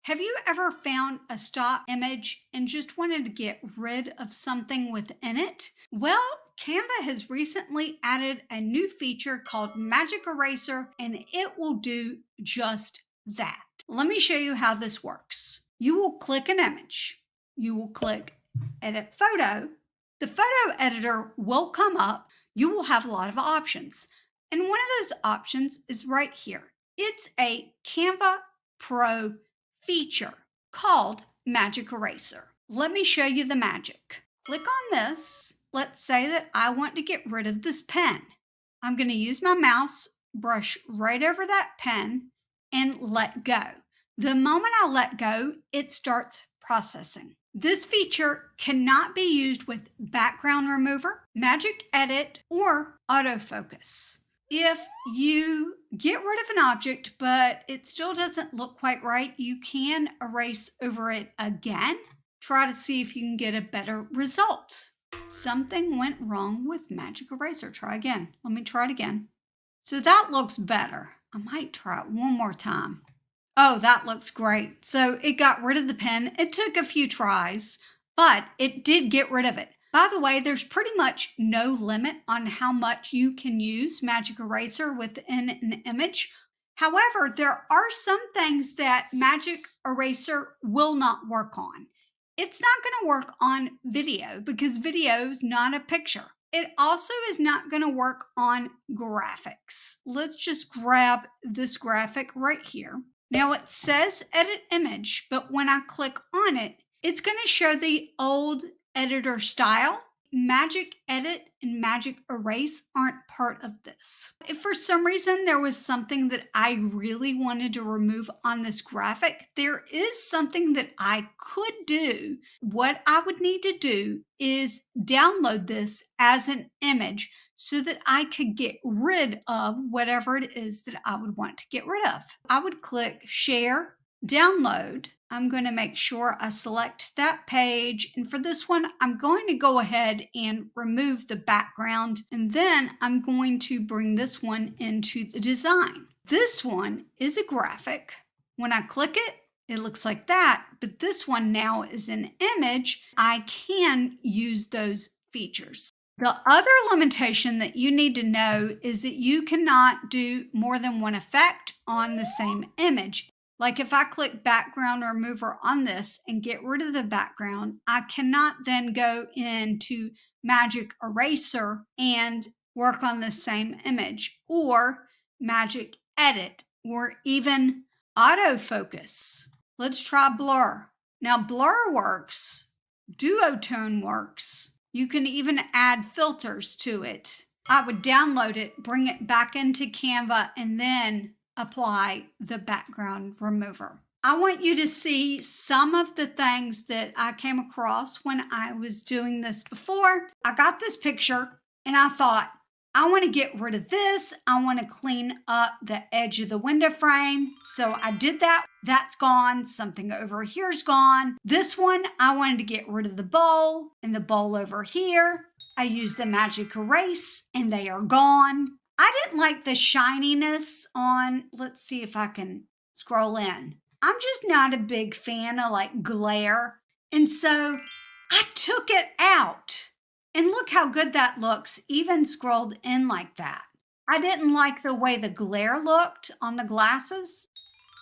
Have you ever found a stock image and just wanted to get rid of something within it? Well, Canva has recently added a new feature called Magic Eraser, and it will do just that. Let me show you how this works. You will click an image, you will click Edit Photo. The photo editor will come up. You will have a lot of options. And one of those options is right here. It's a Canva Pro feature called Magic Eraser. Let me show you the magic. Click on this. Let's say that I want to get rid of this pen. I'm going to use my mouse, brush right over that pen, and let go. The moment I let go, it starts processing. This feature cannot be used with background remover, magic edit, or autofocus. If you get rid of an object, but it still doesn't look quite right, you can erase over it again. Try to see if you can get a better result. Something went wrong with Magic Eraser. Try again. Let me try it again. So that looks better. I might try it one more time. Oh, that looks great. So it got rid of the pen. It took a few tries, but it did get rid of it. By the way, there's pretty much no limit on how much you can use Magic Eraser within an image. However, there are some things that Magic Eraser will not work on. It's not going to work on video because video is not a picture. It also is not going to work on graphics. Let's just grab this graphic right here. Now it says edit image, but when I click on it, it's going to show the old editor style. Magic Edit and Magic Erase aren't part of this. If for some reason there was something that I really wanted to remove on this graphic, there is something that I could do. What I would need to do is download this as an image so that I could get rid of whatever it is that I would want to get rid of. I would click Share, Download. I'm going to make sure I select that page. And for this one, I'm going to go ahead and remove the background. And then I'm going to bring this one into the design. This one is a graphic. When I click it, it looks like that. But this one now is an image. I can use those features. The other limitation that you need to know is that you cannot do more than one effect on the same image. Like if I click background remover on this and get rid of the background, I cannot then go into Magic Eraser and work on the same image, or Magic Edit, or even autofocus. Let's try blur. Now blur works, duotone works. You can even add filters to it. I would download it, bring it back into Canva, and then apply the background remover. I want you to see some of the things that I came across when I was doing this before. I got this picture and I thought, I want to get rid of this. I want to clean up the edge of the window frame. So I did that. That's gone. Something over here's gone. This one, I wanted to get rid of the bowl and the bowl over here. I used the Magic Erase and they are gone. I didn't like the shininess on, let's see if I can scroll in. I'm just not a big fan of like glare. And so I took it out. And look how good that looks, even scrolled in like that. I didn't like the way the glare looked on the glasses.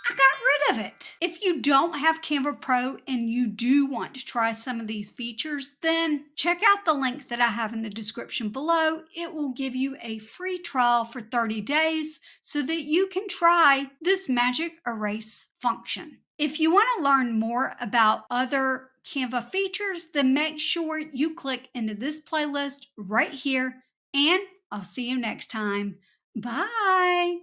I got rid of it. If you don't have Canva Pro and you do want to try some of these features, then check out the link that I have in the description below. It will give you a free trial for 30 days so that you can try this Magic Erase function. If you want to learn more about other Canva features, then make sure you click into this playlist right here, and I'll see you next time. Bye.